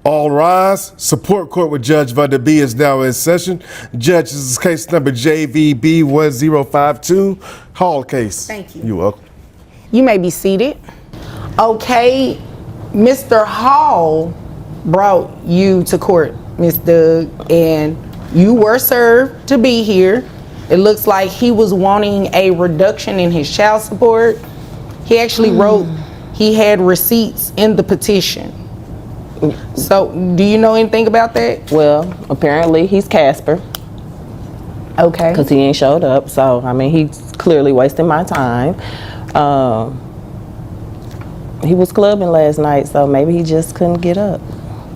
All rise. Support court with Judge Vanda B is now in session. Judge, this is case number JVB 1052, Hall case. Thank you. You're welcome. You may be seated. Okay, Mr. Hall brought you to court, Ms. Doug, and you were served to be here. It looks like he was wanting a reduction in his child support. He actually wrote he had receipts in the petition. So, do you know anything about that? Well, apparently he's Casper. Okay. Because he ain't showed up. So, I mean, he's clearly wasting my time. He was clubbing last night, so maybe he just couldn't get up.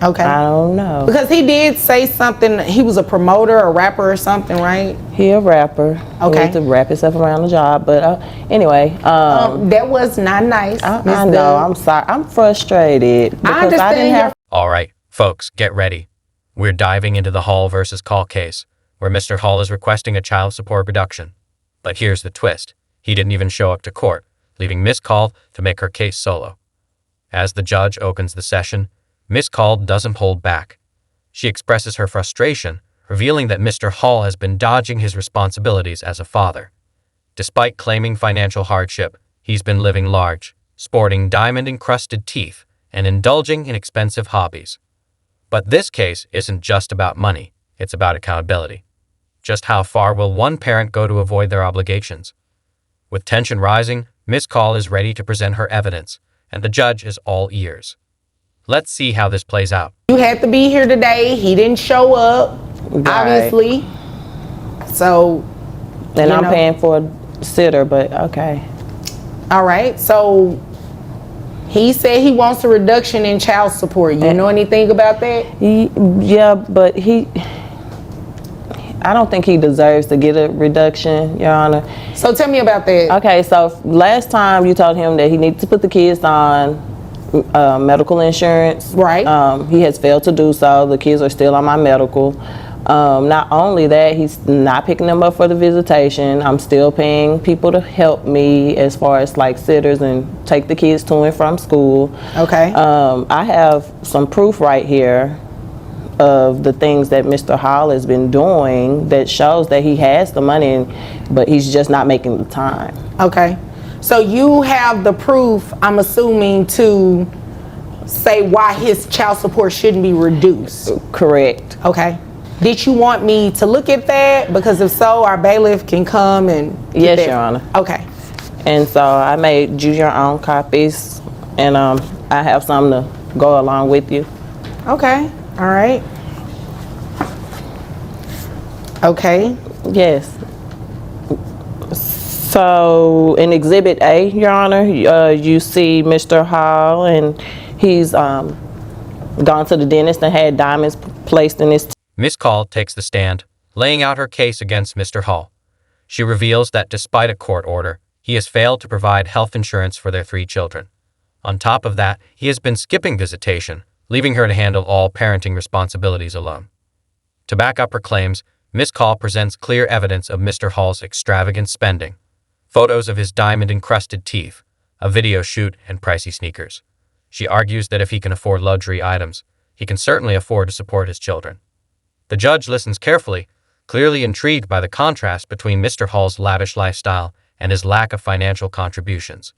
Okay. I don't know. Because he did say something, he was a promoter, a rapper or something, right? He a rapper. Okay. He needs to wrap himself around the job. But anyway. That was not nice. I know. I'm sorry. I'm frustrated. Because I didn't have. All right, folks, get ready. We're diving into the Hall versus Call case, where Mr. Hall is requesting a child support reduction. But here's the twist. He didn't even show up to court, leaving Miss Call to make her case solo. As the judge opens the session, Miss Call doesn't hold back. She expresses her frustration, revealing that Mr. Hall has been dodging his responsibilities as a father. Despite claiming financial hardship, he's been living large, sporting diamond-encrusted teeth, and indulging in expensive hobbies. But this case isn't just about money, it's about accountability. Just how far will one parent go to avoid their obligations? With tension rising, Miss Call is ready to present her evidence, and the judge is all ears. Let's see how this plays out. You had to be here today. He didn't show up, obviously. So, and I'm paying for a sitter, but okay. All right. So, he said he wants a reduction in child support. You know anything about that? Yeah, but I don't think he deserves to get a reduction, Your Honor. So, tell me about that. Okay, so last time you told him that he needed to put the kids on medical insurance. Right. He has failed to do so. The kids are still on my medical. Not only that, he's not picking them up for the visitation. I'm still paying people to help me as far as like sitters and take the kids to and from school. Okay. I have some proof right here of the things that Mr. Hall has been doing that shows that he has the money, but he's just not making the time. Okay. So you have the proof, I'm assuming, to say why his child support shouldn't be reduced. Correct. Okay. Did you want me to look at that? Because if so, our bailiff can come and get Yes, that. Your Honor. Okay. And so I made you your own copies, and I have some to go along with you. Okay. All right. Okay. Yes. So in Exhibit A, Your Honor, you see Mr. Hall, and he's gone to the dentist and had diamonds placed in his teeth. Miss Call takes the stand, laying out her case against Mr. Hall. She reveals that despite a court order, he has failed to provide health insurance for their 3 children. On top of that, he has been skipping visitation, leaving her to handle all parenting responsibilities alone. To back up her claims, Miss Call presents clear evidence of Mr. Hall's extravagant spending. Photos of his diamond-encrusted teeth, a video shoot, and pricey sneakers. She argues that if he can afford luxury items, he can certainly afford to support his children. The judge listens carefully, clearly intrigued by the contrast between Mr. Hall's lavish lifestyle and his lack of financial contributions.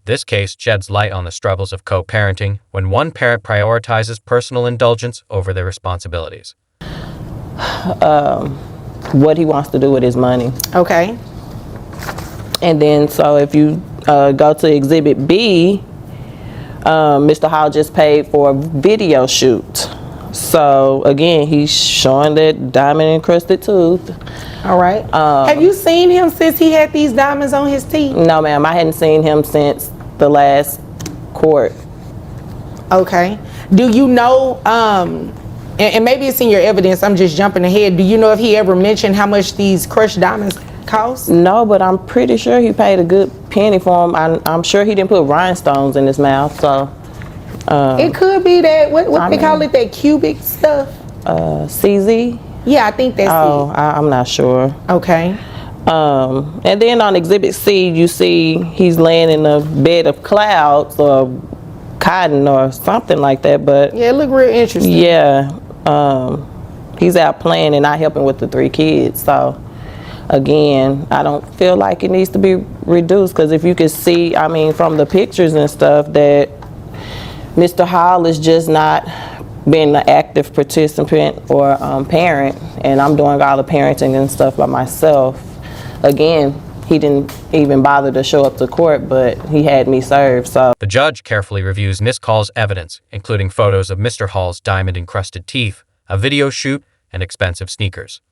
This case sheds light on the struggles of co-parenting when one parent prioritizes personal indulgence over their responsibilities. What he wants to do with his money. Okay. And then, so if you go to Exhibit B, Mr. Hall just paid for a video shoot. So again, he's showing that diamond-encrusted tooth. All right. Have you seen him since he had these diamonds on his teeth? No, ma'am. I hadn't seen him since the last court. Okay. Do you know, and maybe it's in your evidence, I'm just jumping ahead. Do you know if he ever mentioned how much these crushed diamonds cost? No, but I'm pretty sure he paid a good penny for them. I'm sure he didn't put rhinestones in his mouth, so. It could be that, what they call it, that cubic stuff? CZ? Yeah, I think that's it. I'm not sure. Okay. And then on Exhibit C, you see he's laying in a bed of clouds or cotton or something like that, but Yeah, it looked real interesting. yeah, he's out playing and not helping with the 3 kids. So again, I don't feel like it needs to be reduced, because if you can see, I mean, from the pictures and stuff, that Mr. Hall is just not being an active participant or parent, and I'm doing all the parenting and stuff by myself. Again, he didn't even bother to show up to court, but he had me served. So The judge carefully reviews Miss Call's evidence, including photos of Mr. Hall's diamond-encrusted teeth, a video shoot, and expensive sneakers.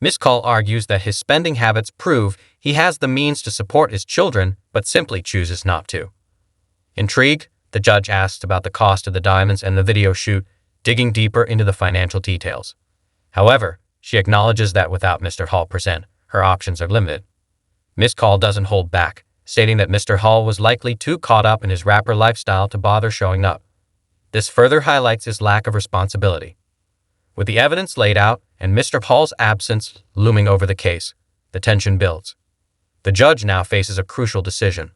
Miss Call argues that his spending habits prove he has the means to support his children, but simply chooses not to. Intrigued, the judge asks about the cost of the diamonds and the video shoot, digging deeper into the financial details. However, she acknowledges that without Mr. Hall present, her options are limited. Miss Call doesn't hold back, stating that Mr. Hall was likely too caught up in his rapper lifestyle to bother showing up. This further highlights his lack of responsibility. With the evidence laid out and Mr. Hall's absence looming over the case, the tension builds. The judge now faces a crucial decision,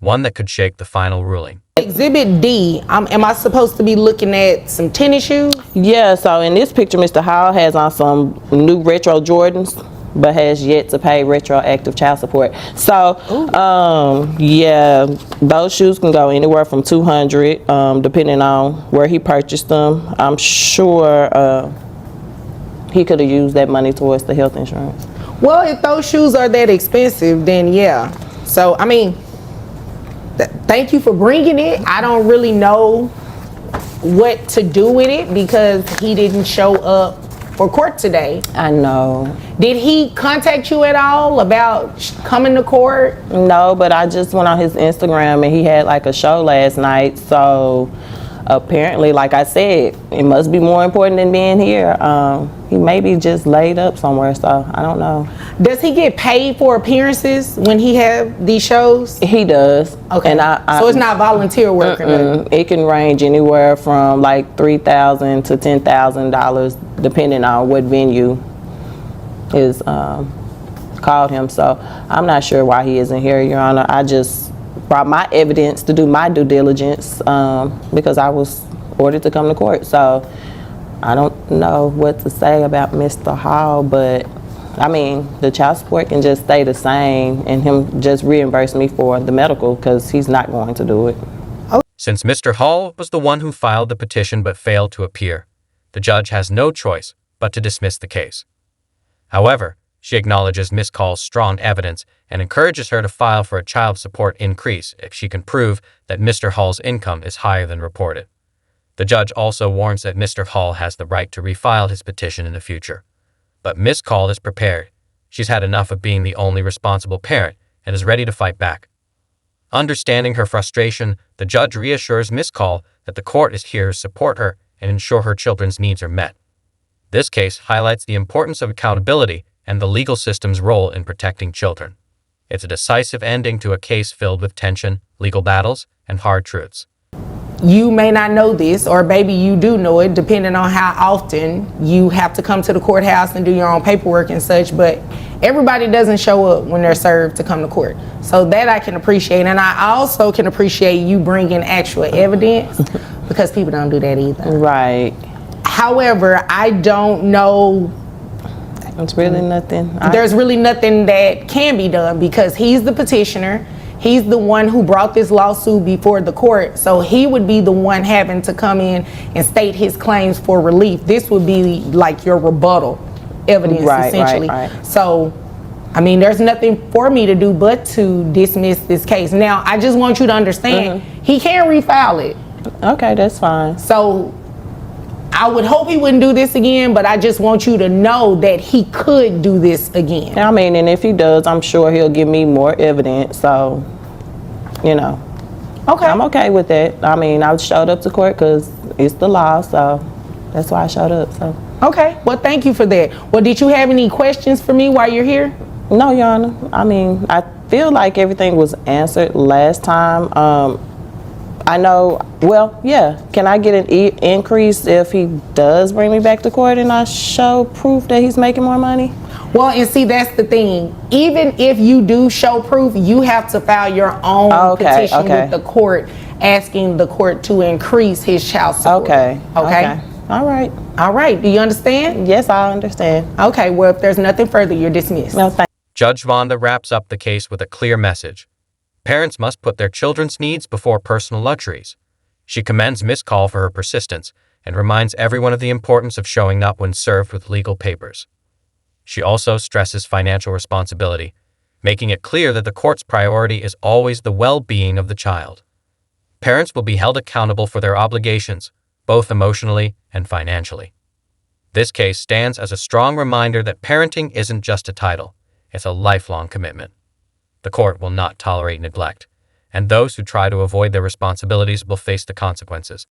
one that could shake the final ruling. Exhibit D, am I supposed to be looking at some tennis shoes? yeah, so in this picture, Mr. Hall has on some new retro Jordans, but has yet to pay retroactive child support. So, yeah, those shoes can go anywhere from $200, depending on where he purchased them. I'm sure he could have used that money towards the health insurance. Well, if those shoes are that expensive, then yeah. So, I mean, thank you for bringing it. I don't really know what to do with it because he didn't show up for court today. I know. Did he contact you at all about coming to court? No, but I just went on his Instagram and he had like a show last night. So apparently, like I said, it must be more important than being here. He may be just laid up somewhere, so I don't know. Does he get paid for appearances when he have these shows? He does. Okay. And so it's not volunteer work or nothing? It can range anywhere from like $3,000 to $10,000, depending on what venue is called him. So I'm not sure why he isn't here, Your Honor. I just brought my evidence to do my due diligence because I was ordered to come to court. So I don't know what to say about Mr. Hall, but I mean, the child support can just stay the same and him just reimburse me for the medical because he's not going to do it. Since Mr. Hall was the one who filed the petition but failed to appear, the judge has no choice but to dismiss the case. However, she acknowledges Miss Call's strong evidence and encourages her to file for a child support increase if she can prove that Mr. Hall's income is higher than reported. The judge also warns that Mr. Hall has the right to refile his petition in the future. But Miss Call is prepared. She's had enough of being the only responsible parent and is ready to fight back. Understanding her frustration, the judge reassures Miss Call that the court is here to support her and ensure her children's needs are met. This case highlights the importance of accountability and the legal system's role in protecting children. It's a decisive ending to a case filled with tension, legal battles, and hard truths. You may not know this, or maybe you do know it, depending on how often you have to come to the courthouse and do your own paperwork and such, but everybody doesn't show up when they're served to come to court. So that I can appreciate, and I also can appreciate you bringing actual evidence because people don't do that either. Right. However, I don't know. It's really nothing. There's really nothing that can be done because he's the petitioner. He's the one who brought this lawsuit before the court, so he would be the one having to come in and state his claims for relief. This would be like your rebuttal evidence, essentially. Right. So, I mean, there's nothing for me to do but to dismiss this case. Now, I just want you to understand, he can refile it. Okay, that's fine. So, I would hope he wouldn't do this again, but I just want you to know that he could do this again. I mean, and if he does, I'm sure he'll give me more evidence. So, you know, Okay. I'm okay with that. I mean, I showed up to court because it's the law, so that's why I showed up. So. Okay. Well, thank you for that. Well, did you have any questions for me while you're here? No, Your Honor. I mean, I feel like everything was answered last time. I know, well, yeah. Can I get an increase if he does bring me back to court and I show proof that he's making more money? Well, and see, that's the thing. Even if you do show proof, you have to file your own petition with the court asking the court to increase his child support. Okay. Okay? All right. All right. Do you understand? Yes, I understand. Okay. Well, if there's nothing further, you're dismissed. No, thank Judge Vonda wraps up the case with a clear message. Parents must put their children's needs before personal luxuries. She commends Miss Call for her persistence and reminds everyone of the importance of showing up when served with legal papers. She also stresses financial responsibility, making it clear that the court's priority is always the well-being of the child. Parents will be held accountable for their obligations, both emotionally and financially. This case stands as a strong reminder that parenting isn't just a title, it's a lifelong commitment. The court will not tolerate neglect, and those who try to avoid their responsibilities will face the consequences.